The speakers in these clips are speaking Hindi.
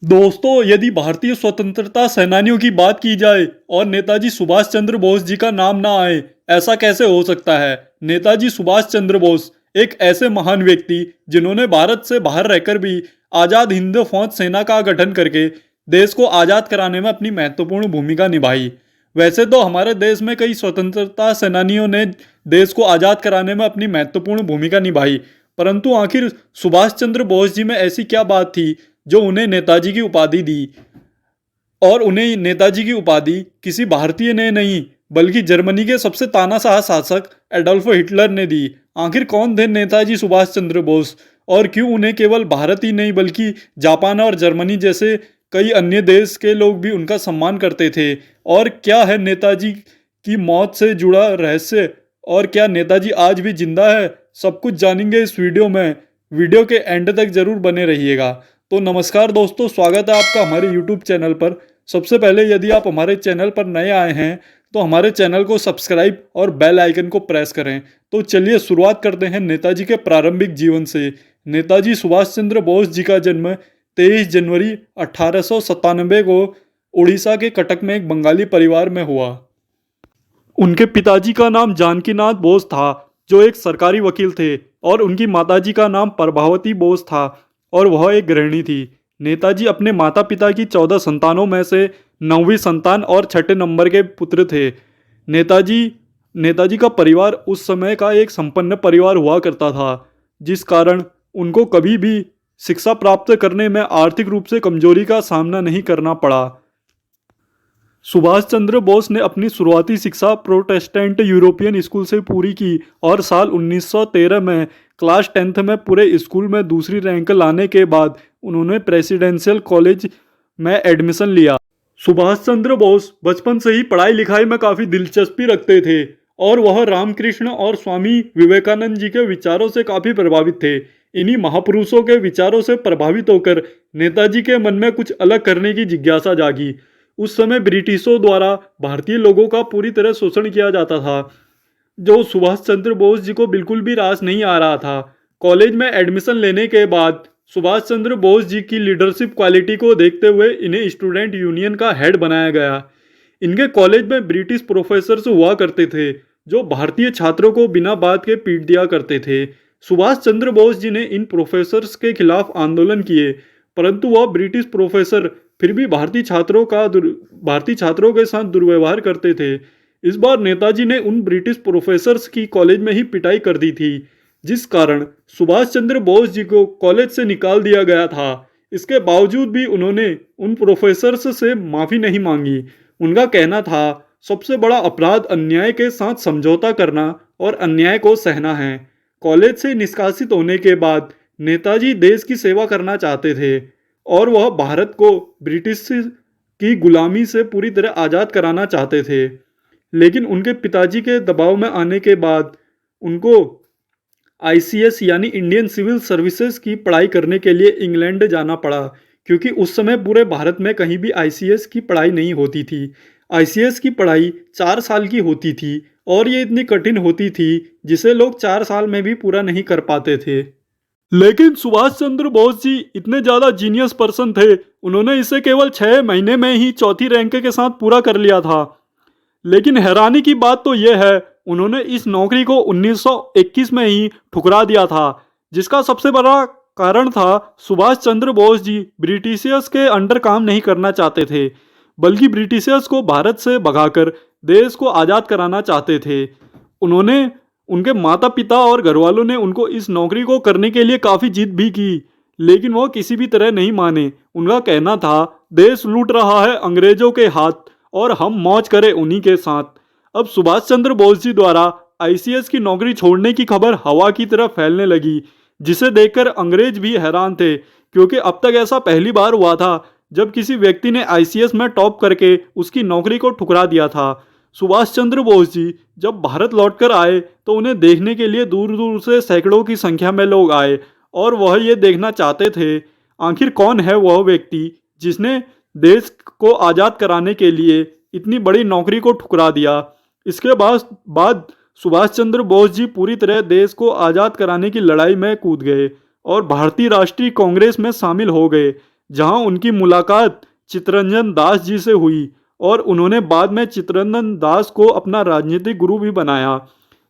दोस्तों, यदि भारतीय स्वतंत्रता सेनानियों की बात की जाए और नेताजी सुभाष चंद्र बोस जी का नाम ना आए, ऐसा कैसे हो सकता है। नेताजी सुभाष चंद्र बोस एक ऐसे महान व्यक्ति जिन्होंने भारत से बाहर रहकर भी आज़ाद हिंद फौज सेना का गठन करके देश को आज़ाद कराने में अपनी महत्वपूर्ण भूमिका निभाई। वैसे तो हमारे देश में कई स्वतंत्रता सेनानियों ने देश को आज़ाद कराने में अपनी महत्वपूर्ण भूमिका निभाई, परंतु आखिर सुभाष चंद्र बोस जी में ऐसी क्या बात थी जो उन्हें नेताजी की उपाधि दी। और उन्हें नेताजी की उपाधि किसी भारतीय ने नहीं बल्कि जर्मनी के सबसे तानाशाह शासक एडोल्फ हिटलर ने दी। आखिर कौन थे नेताजी सुभाष चंद्र बोस और क्यों उन्हें केवल भारत ही नहीं बल्कि जापान और जर्मनी जैसे कई अन्य देश के लोग भी उनका सम्मान करते थे। और क्या है नेताजी की मौत से जुड़ा रहस्य और क्या नेताजी आज भी जिंदा है, सब कुछ जानेंगे इस वीडियो में। वीडियो के एंड तक जरूर बने रहिएगा। तो नमस्कार दोस्तों, स्वागत है आपका हमारे YouTube चैनल पर। सबसे पहले यदि आप हमारे चैनल पर नए आए हैं तो हमारे चैनल को सब्सक्राइब और बेल आइकन को प्रेस करें। तो चलिए शुरुआत करते हैं नेताजी के प्रारंभिक जीवन से। नेताजी सुभाष चंद्र बोस जी का जन्म 23 जनवरी 1897 को उड़ीसा के कटक में एक बंगाली परिवार में हुआ। उनके पिताजी का नाम जानकीनाथ बोस था जो एक सरकारी वकील थे और उनकी माताजी का नाम प्रभावती बोस था और वह एक गृहिणी थी। नेताजी अपने माता पिता की 14 संतानों में से 9वीं संतान और छठे नंबर के पुत्र थे। नेताजी नेताजी का परिवार उस समय का एक संपन्न परिवार हुआ करता था, जिस कारण उनको कभी भी शिक्षा प्राप्त करने में आर्थिक रूप से कमजोरी का सामना नहीं करना पड़ा। सुभाष चंद्र बोस ने अपनी शुरुआती शिक्षा प्रोटेस्टेंट यूरोपियन स्कूल से पूरी की और साल 1913 में क्लास 10th में पूरे स्कूल में दूसरी रैंक लाने के बाद उन्होंने प्रेसिडेंशियल कॉलेज में एडमिशन लिया। सुभाष चंद्र बोस बचपन से ही पढ़ाई लिखाई में काफ़ी दिलचस्पी रखते थे और वह रामकृष्ण और स्वामी विवेकानंद जी के विचारों से काफ़ी प्रभावित थे। इन्हीं महापुरुषों के विचारों से प्रभावित होकर नेताजी के मन में कुछ अलग करने की जिज्ञासा जागी। उस समय ब्रिटिशों द्वारा भारतीय लोगों का पूरी तरह शोषण किया जाता था, जो सुभाष चंद्र बोस जी को बिल्कुल भी रास नहीं आ रहा था। कॉलेज में एडमिशन लेने के बाद सुभाष चंद्र बोस जी की लीडरशिप क्वालिटी को देखते हुए इन्हें स्टूडेंट यूनियन का हेड बनाया गया। इनके कॉलेज में ब्रिटिश प्रोफेसर्स हुआ करते थे जो भारतीय छात्रों को बिना बात के पीट दिया करते थे। सुभाष चंद्र बोस जी ने इन प्रोफेसर्स के खिलाफ आंदोलन किए, परंतु वह ब्रिटिश प्रोफेसर फिर भी भारतीय छात्रों के साथ दुर्व्यवहार करते थे। इस बार नेताजी ने उन ब्रिटिश प्रोफेसर्स की कॉलेज में ही पिटाई कर दी थी, जिस कारण सुभाष चंद्र बोस जी को कॉलेज से निकाल दिया गया था। इसके बावजूद भी उन्होंने उन प्रोफेसर्स से माफ़ी नहीं मांगी। उनका कहना था सबसे बड़ा अपराध अन्याय के साथ समझौता करना और अन्याय को सहना है। कॉलेज से निष्कासित होने के बाद नेताजी देश की सेवा करना चाहते थे और वह भारत को ब्रिटिश की गुलामी से पूरी तरह आज़ाद कराना चाहते थे। लेकिन उनके पिताजी के दबाव में आने के बाद उनको ICS यानी इंडियन सिविल सर्विसेज की पढ़ाई करने के लिए इंग्लैंड जाना पड़ा, क्योंकि उस समय पूरे भारत में कहीं भी ICS की पढ़ाई नहीं होती थी। ICS की पढ़ाई 4 साल की होती थी और ये इतनी कठिन होती थी जिसे लोग 4 साल में भी पूरा नहीं कर पाते थे। लेकिन सुभाष चंद्र बोस जी इतने ज़्यादा जीनियस पर्सन थे, उन्होंने इसे केवल 6 महीने में ही चौथी रैंक के साथ पूरा कर लिया था। लेकिन हैरानी की बात तो यह है, उन्होंने इस नौकरी को 1921 में ही ठुकरा दिया था, जिसका सबसे बड़ा कारण था सुभाष चंद्र बोस जी ब्रिटिशर्स के अंडर काम नहीं करना चाहते थे, बल्कि ब्रिटिशर्स को भारत से भगाकर देश को आज़ाद कराना चाहते थे। उनके माता पिता और घरवालों ने उनको इस नौकरी को करने के लिए काफ़ी जिद भी की, लेकिन वो किसी भी तरह नहीं माने। उनका कहना था देश लूट रहा है अंग्रेजों के हाथ और हम मौज करें उन्हीं के साथ। अब सुभाष चंद्र बोस जी द्वारा ICS की नौकरी छोड़ने की खबर हवा की तरह फैलने लगी, जिसे देखकर अंग्रेज भी हैरान थे, क्योंकि अब तक ऐसा पहली बार हुआ था जब किसी व्यक्ति ने ICS में टॉप करके उसकी नौकरी को ठुकरा दिया था। सुभाष चंद्र बोस जी जब भारत लौटकर आए तो उन्हें देखने के लिए दूर दूर से सैकड़ों की संख्या में लोग आए और वह ये देखना चाहते थे आखिर कौन है वह व्यक्ति जिसने देश को आज़ाद कराने के लिए इतनी बड़ी नौकरी को ठुकरा दिया। इसके बाद सुभाष चंद्र बोस जी पूरी तरह देश को आज़ाद कराने की लड़ाई में कूद गए और भारतीय राष्ट्रीय कांग्रेस में शामिल हो गए, जहां उनकी मुलाकात चित्तरंजन दास जी से हुई और उन्होंने बाद में चित्तरंजन दास को अपना राजनीतिक गुरु भी बनाया।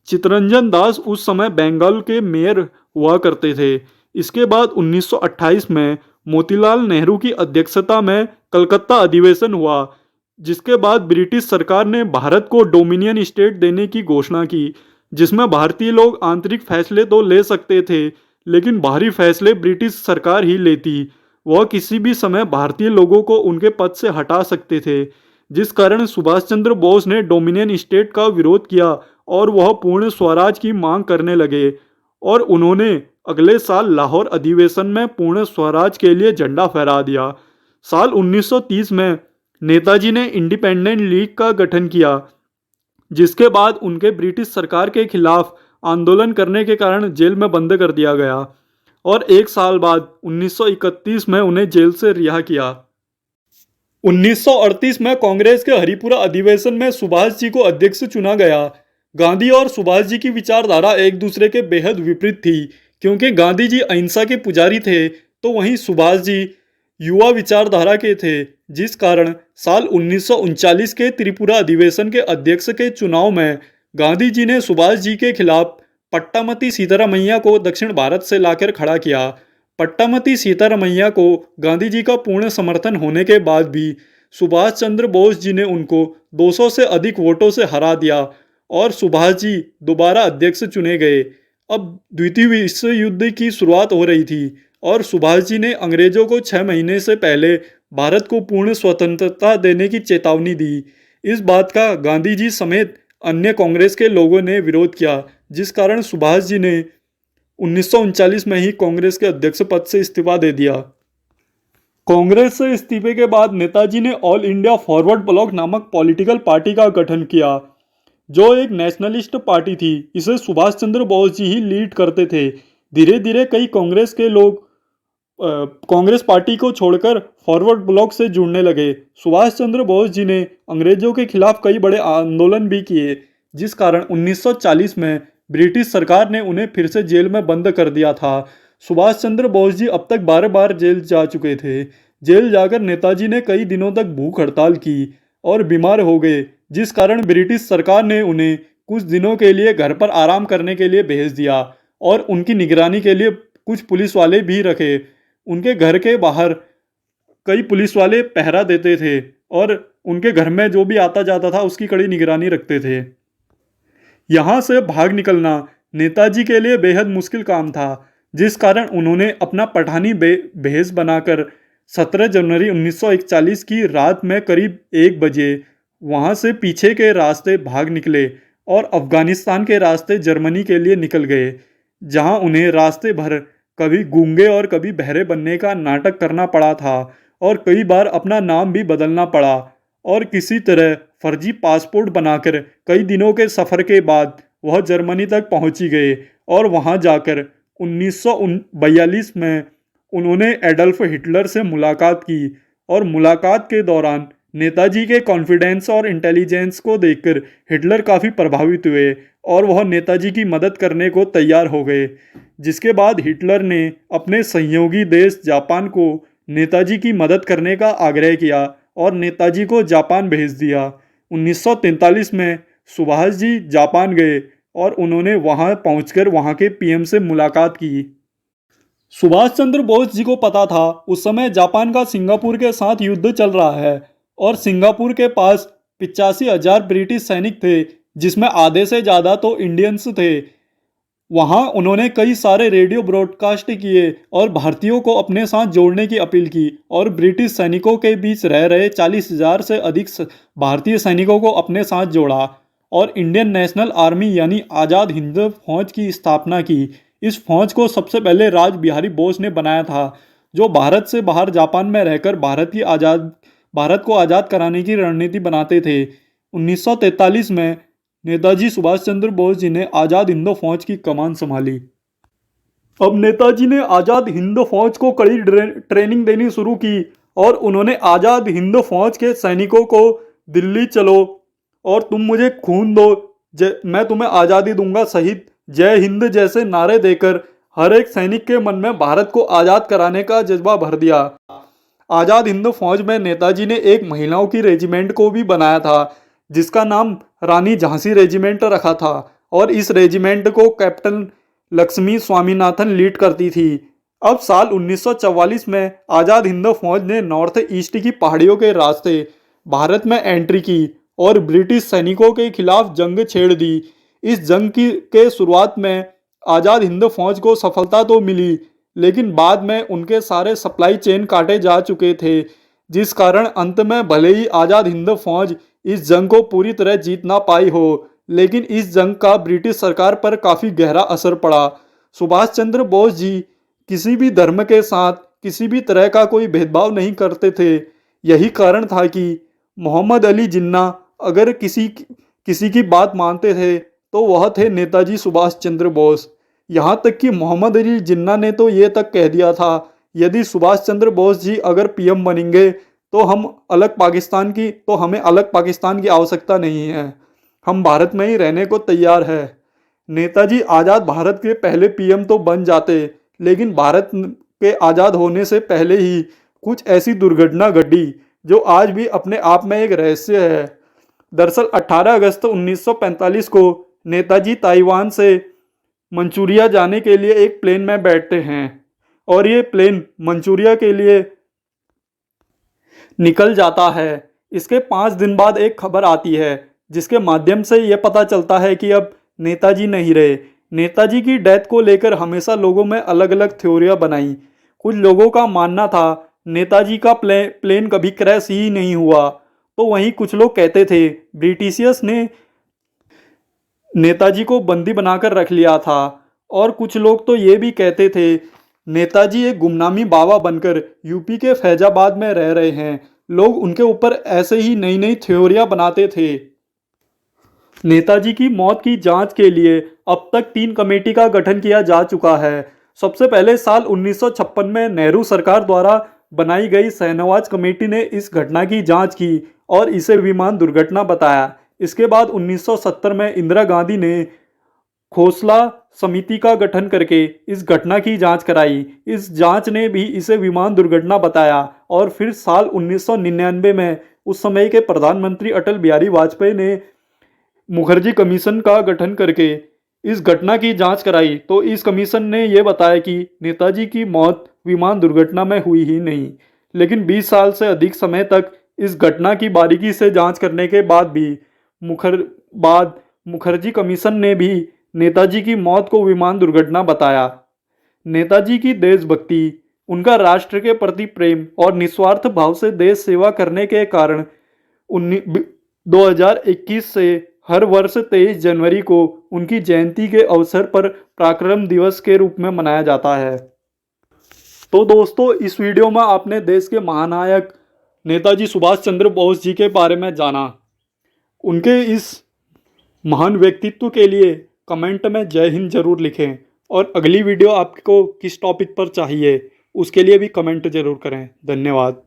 चित्तरंजन दास उस समय बंगाल के मेयर हुआ करते थे। इसके बाद 1928 में मोतीलाल नेहरू की अध्यक्षता में कलकत्ता अधिवेशन हुआ, जिसके बाद ब्रिटिश सरकार ने भारत को डोमिनियन स्टेट देने की घोषणा की, जिसमें भारतीय लोग आंतरिक फैसले तो ले सकते थे लेकिन बाहरी फैसले ब्रिटिश सरकार ही लेती। वह किसी भी समय भारतीय लोगों को उनके पद से हटा सकते थे, जिस कारण सुभाष चंद्र बोस ने डोमिनियन स्टेट का विरोध किया और वह पूर्ण स्वराज की मांग करने लगे और उन्होंने अगले साल लाहौर अधिवेशन में पूर्ण स्वराज के लिए झंडा फहरा दिया। साल 1930 में नेताजी ने इंडिपेंडेंट लीग का गठन किया, जिसके बाद उनके ब्रिटिश सरकार के खिलाफ आंदोलन करने के कारण जेल में बंद कर दिया गया और एक साल बाद 1931 में उन्हें जेल से रिहा किया। 1938 में कांग्रेस के हरिपुरा अधिवेशन में सुभाष जी को अध्यक्ष चुना गया। गांधी और सुभाष जी की विचारधारा एक दूसरे के बेहद विपरीत थी, क्योंकि गांधी जी अहिंसा के पुजारी थे तो वहीं सुभाष जी युवा विचारधारा के थे, जिस कारण साल 1939 के त्रिपुरा अधिवेशन के अध्यक्ष के चुनाव में गांधी जी ने सुभाष जी के खिलाफ पट्टामती सीतारामैया को दक्षिण भारत से लाकर खड़ा किया। पट्टामती सीतारामैया को गांधी जी का पूर्ण समर्थन होने के बाद भी सुभाष चंद्र बोस जी ने उनको 200 से अधिक वोटों से हरा दिया और सुभाष जी दोबारा अध्यक्ष चुने गए। अब द्वितीय विश्व युद्ध की शुरुआत हो रही थी और सुभाष जी ने अंग्रेजों को 6 महीने से पहले भारत को पूर्ण स्वतंत्रता देने की चेतावनी दी। इस बात का गांधी जी समेत अन्य कांग्रेस के लोगों ने विरोध किया, जिस कारण सुभाष जी ने 1939 में ही कांग्रेस के अध्यक्ष पद से इस्तीफा दे दिया। कांग्रेस से इस्तीफे के बाद नेताजी ने ऑल इंडिया फॉरवर्ड ब्लॉक नामक पॉलिटिकल पार्टी का गठन किया, जो एक नेशनलिस्ट पार्टी थी। इसे सुभाष चंद्र बोस जी ही लीड करते थे। धीरे धीरे कई कांग्रेस के लोग कांग्रेस पार्टी को छोड़कर फॉरवर्ड ब्लॉक से जुड़ने लगे। सुभाष चंद्र बोस जी ने अंग्रेजों के खिलाफ कई बड़े आंदोलन भी किए, जिस कारण 1940 में ब्रिटिश सरकार ने उन्हें फिर से जेल में बंद कर दिया था। सुभाष चंद्र बोस जी अब तक 12 बार जेल जा चुके थे। जेल जाकर नेताजी ने कई दिनों तक भूख हड़ताल की और बीमार हो गए, जिस कारण ब्रिटिश सरकार ने उन्हें कुछ दिनों के लिए घर पर आराम करने के लिए भेज दिया और उनकी निगरानी के लिए कुछ पुलिस वाले भी रखे। उनके घर के बाहर कई पुलिस वाले पहरा देते थे और उनके घर में जो भी आता जाता था उसकी कड़ी निगरानी रखते थे। यहाँ से भाग निकलना नेताजी के लिए बेहद मुश्किल काम था, जिस कारण उन्होंने अपना पठानी भेष बनाकर 17 जनवरी 1941 की रात में करीब 1 बजे वहाँ से पीछे के रास्ते भाग निकले और अफगानिस्तान के रास्ते जर्मनी के लिए निकल गए, जहाँ उन्हें रास्ते भर कभी गूंगे और कभी बहरे बनने का नाटक करना पड़ा था और कई बार अपना नाम भी बदलना पड़ा और किसी तरह फर्जी पासपोर्ट बनाकर कई दिनों के सफ़र के बाद वह जर्मनी तक पहुंची गए और वहां जाकर 1942 में उन्होंने एडल्फ हिटलर से मुलाकात की और मुलाकात के दौरान नेताजी के कॉन्फिडेंस और इंटेलिजेंस को देखकर हिटलर काफ़ी प्रभावित हुए और वह नेताजी की मदद करने को तैयार हो गए, जिसके बाद हिटलर ने अपने सहयोगी देश जापान को नेताजी की मदद करने का आग्रह किया और नेताजी को जापान भेज दिया। 1943 में सुभाष जी जापान गए और उन्होंने वहां पहुंचकर वहां के पीएम से मुलाकात की। सुभाष चंद्र बोस जी को पता था उस समय जापान का सिंगापुर के साथ युद्ध चल रहा है और सिंगापुर के पास 85,000 ब्रिटिश सैनिक थे, जिसमें आधे से ज़्यादा तो इंडियंस थे। वहाँ उन्होंने कई सारे रेडियो ब्रॉडकास्ट किए और भारतीयों को अपने साथ जोड़ने की अपील की और ब्रिटिश सैनिकों के बीच रह रहे 40,000 से अधिक भारतीय सैनिकों को अपने साथ जोड़ा और इंडियन नेशनल आर्मी यानी आज़ाद हिंद फौज की स्थापना की। इस फौज को सबसे पहले राज बिहारी बोस ने बनाया था, जो भारत से बाहर जापान में रहकर भारत को आज़ाद कराने की रणनीति बनाते थे। 1943 में नेताजी सुभाष चंद्र बोस जी ने आज़ाद हिंद फौज की कमान संभाली। अब नेताजी ने आज़ाद हिंद फौज को कड़ी ट्रेनिंग देनी शुरू की और उन्होंने आज़ाद हिंद फौज के सैनिकों को दिल्ली चलो और तुम मुझे खून दो, मैं तुम्हें आज़ादी दूंगा सहित जय हिंद जैसे नारे देकर हर एक सैनिक के मन में भारत को आज़ाद कराने का जज्बा भर दिया। आज़ाद हिंद फौज में नेताजी ने एक महिलाओं की रेजिमेंट को भी बनाया था, जिसका नाम रानी झांसी रेजिमेंट रखा था, और इस रेजिमेंट को कैप्टन लक्ष्मी स्वामीनाथन लीड करती थी। अब साल 1944 में आज़ाद हिंद फौज ने नॉर्थ ईस्ट की पहाड़ियों के रास्ते भारत में एंट्री की और ब्रिटिश सैनिकों के खिलाफ जंग छेड़ दी। इस जंग की के शुरुआत में आज़ाद हिंद फौज को सफलता तो मिली, लेकिन बाद में उनके सारे सप्लाई चेन काटे जा चुके थे, जिस कारण अंत में भले ही आज़ाद हिंद फौज इस जंग को पूरी तरह जीत ना पाई हो, लेकिन इस जंग का ब्रिटिश सरकार पर काफ़ी गहरा असर पड़ा। सुभाष चंद्र बोस जी किसी भी धर्म के साथ किसी भी तरह का कोई भेदभाव नहीं करते थे। यही कारण था कि मोहम्मद अली जिन्ना अगर किसी की बात मानते थे तो वह थे नेताजी सुभाष चंद्र बोस। यहाँ तक कि मोहम्मद अली जिन्ना ने तो ये तक कह दिया था, यदि सुभाष चंद्र बोस जी अगर पीएम बनेंगे तो हमें अलग पाकिस्तान की आवश्यकता नहीं है, हम भारत में ही रहने को तैयार है। नेताजी आज़ाद भारत के पहले पीएम तो बन जाते, लेकिन भारत के आज़ाद होने से पहले ही कुछ ऐसी दुर्घटना घटी जो आज भी अपने आप में एक रहस्य है। दरअसल 18 अगस्त 1945 को नेताजी ताइवान से मंचूरिया जाने के लिए एक प्लेन में बैठते हैं और ये प्लेन मंचूरिया के लिए निकल जाता है। इसके 5 दिन बाद एक खबर आती है जिसके माध्यम से ये पता चलता है कि अब नेताजी नहीं रहे। नेताजी की डेथ को लेकर हमेशा लोगों में अलग अलग थ्योरियां बनाई। कुछ लोगों का मानना था नेताजी का प्लेन कभी क्रैश ही नहीं हुआ, तो वहीं कुछ लोग कहते थे ब्रिटिशियर्स ने नेताजी को बंदी बनाकर रख लिया था, और कुछ लोग तो ये भी कहते थे नेताजी एक गुमनामी बाबा बनकर यूपी के फैजाबाद में रह रहे हैं। लोग उनके ऊपर ऐसे ही नई नई थ्योरियां बनाते थे। नेताजी की मौत की जांच के लिए अब तक 3 कमेटी का गठन किया जा चुका है। सबसे पहले साल 1956 में नेहरू सरकार द्वारा बनाई गई शहनवाज कमेटी ने इस घटना की जांच की और इसे विमान दुर्घटना बताया। इसके बाद 1970 में इंदिरा गांधी ने खोसला समिति का गठन करके इस घटना की जांच कराई। इस जांच ने भी इसे विमान दुर्घटना बताया, और फिर साल 1999 में उस समय के प्रधानमंत्री अटल बिहारी वाजपेयी ने मुखर्जी कमीशन का गठन करके इस घटना की जांच कराई। तो इस कमीशन ने यह बताया कि नेताजी की मौत विमान दुर्घटना में हुई ही नहीं, लेकिन 20 साल से अधिक समय तक इस घटना की बारीकी से जांच करने के बाद भी मुखर्जी कमीशन ने भी नेताजी की मौत को विमान दुर्घटना बताया। नेताजी की देशभक्ति, उनका राष्ट्र के प्रति प्रेम और निस्वार्थ भाव से देश सेवा करने के कारण 2021 से हर वर्ष 23 जनवरी को उनकी जयंती के अवसर पर पराक्रम दिवस के रूप में मनाया जाता है। तो दोस्तों, इस वीडियो में आपने देश के महानायक नेताजी सुभाष चंद्र बोस जी के बारे में जाना। उनके इस महान व्यक्तित्व के लिए कमेंट में जय हिंद जरूर लिखें, और अगली वीडियो आपको किस टॉपिक पर चाहिए उसके लिए भी कमेंट जरूर करें। धन्यवाद।